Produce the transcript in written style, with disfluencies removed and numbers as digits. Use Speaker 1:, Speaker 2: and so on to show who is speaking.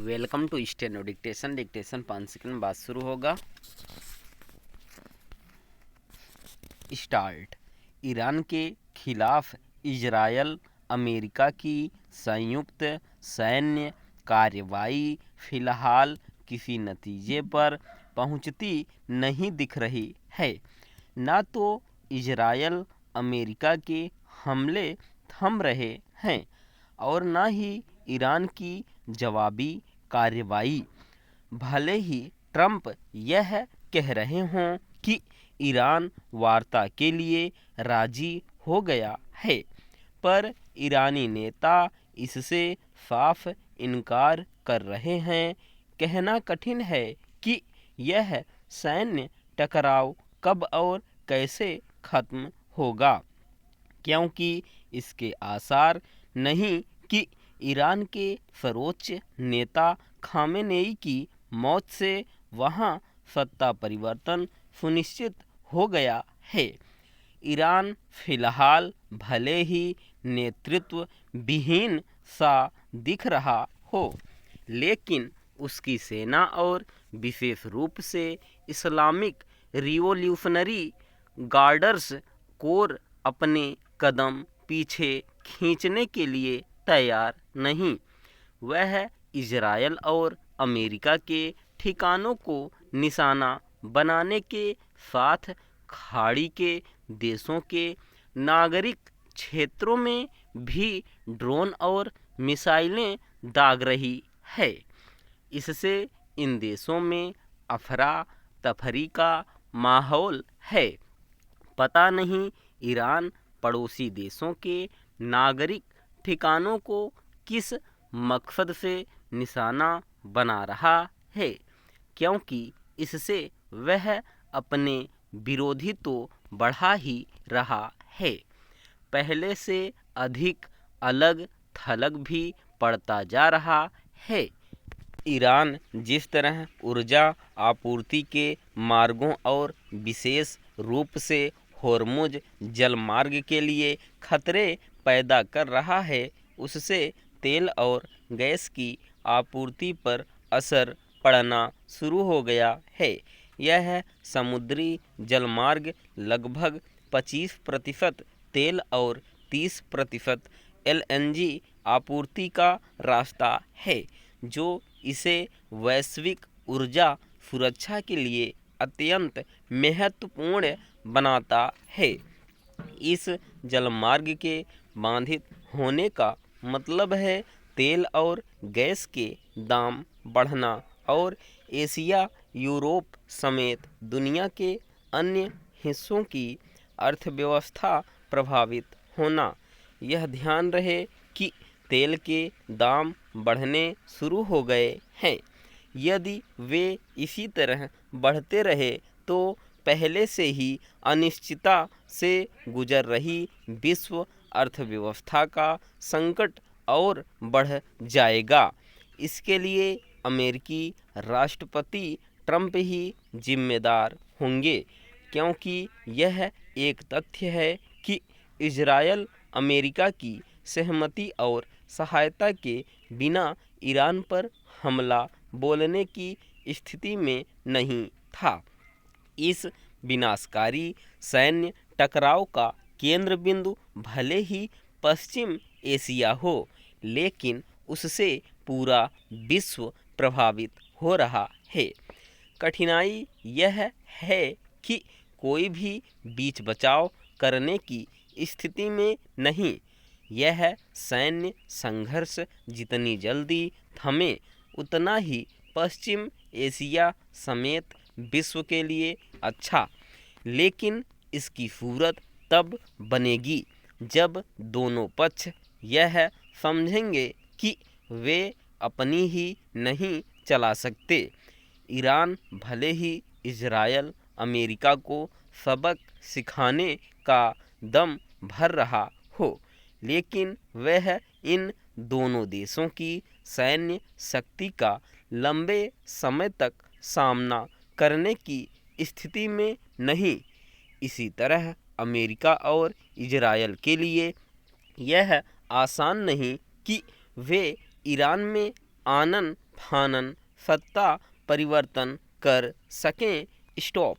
Speaker 1: Welcome to steno dictation. Dictation 5 second बाद शुरू होगा। स्टार्ट। ईरान के खिलाफ इजरायल अमेरिका की संयुक्त सैन्य कार्रवाई फिलहाल किसी नतीजे पर पहुंचती नहीं दिख रही है। न तो इजरायल अमेरिका के हमले थम रहे हैं और न ही ईरान की जवाबी कार्रवाई। भले ही ट्रंप यह कह रहे हों कि ईरान वार्ता के लिए राजी हो गया है, पर ईरानी नेता इससे साफ इनकार कर रहे हैं। कहना कठिन है कि यह सैन्य टकराव कब और कैसे खत्म होगा, क्योंकि इसके आसार नहीं कि ईरान के सर्वोच्च नेता खामेनेई की मौत से वहां सत्ता परिवर्तन सुनिश्चित हो गया है। ईरान फिलहाल भले ही नेतृत्व विहीन सा दिख रहा हो, लेकिन उसकी सेना और विशेष रूप से इस्लामिक रिवॉल्यूशनरी गार्ड्स कोर अपने कदम पीछे खींचने के लिए तैयार नहीं। वह इजरायल और अमेरिका के ठिकानों को निशाना बनाने के साथ खाड़ी के देशों के नागरिक क्षेत्रों में भी ड्रोन और मिसाइलें दाग रही है। इससे इन देशों में अफरा तफरी का माहौल है। पता नहीं ईरान पड़ोसी देशों के नागरिक ठिकानों को किस मकसद से निशाना बना रहा है, क्योंकि इससे वह अपने विरोधी तो बढ़ा ही रहा है, पहले से अधिक अलग थलग भी पड़ता जा रहा है। ईरान जिस तरह ऊर्जा आपूर्ति के मार्गों और विशेष रूप से होर्मुज जलमार्ग के लिए खतरे पैदा कर रहा है, उससे तेल और गैस की आपूर्ति पर असर पड़ना शुरू हो गया है। यह समुद्री जलमार्ग लगभग 25% तेल और 30% LNG आपूर्ति का रास्ता है, जो इसे वैश्विक ऊर्जा सुरक्षा के लिए अत्यंत महत्वपूर्ण बनाता है। इस जलमार्ग के बाधित होने का मतलब है तेल और गैस के दाम बढ़ना और एशिया, यूरोप समेत दुनिया के अन्य हिस्सों की अर्थव्यवस्था प्रभावित होना। यह ध्यान रहे कि तेल के दाम बढ़ने शुरू हो गए हैं। यदि वे इसी तरह बढ़ते रहे तो पहले से ही अनिश्चितता से गुजर रही विश्व अर्थव्यवस्था का संकट और बढ़ जाएगा। इसके लिए अमेरिकी राष्ट्रपति ट्रंप ही जिम्मेदार होंगे, क्योंकि यह एक तथ्य है कि इजरायल अमेरिका की सहमति और सहायता के बिना ईरान पर हमला बोलने की स्थिति में नहीं था। इस विनाशकारी सैन्य टकराव का केंद्र बिंदु भले ही पश्चिम एशिया हो, लेकिन उससे पूरा विश्व प्रभावित हो रहा है। कठिनाई यह है कि कोई भी बीच बचाव करने की स्थिति में नहीं। यह सैन्य संघर्ष जितनी जल्दी थमे, उतना ही पश्चिम एशिया समेत विश्व के लिए अच्छा, लेकिन इसकी सूरत तब बनेगी जब दोनों पक्ष यह समझेंगे कि वे अपनी ही नहीं चला सकते। ईरान भले ही इजरायल अमेरिका को सबक सिखाने का दम भर रहा हो, लेकिन वह इन दोनों देशों की सैन्य शक्ति का लंबे समय तक सामना करने की स्थिति में नहीं। इसी तरह अमेरिका और इजरायल के लिए यह आसान नहीं कि वे ईरान में आनन फानन सत्ता परिवर्तन कर सकें। स्टॉप।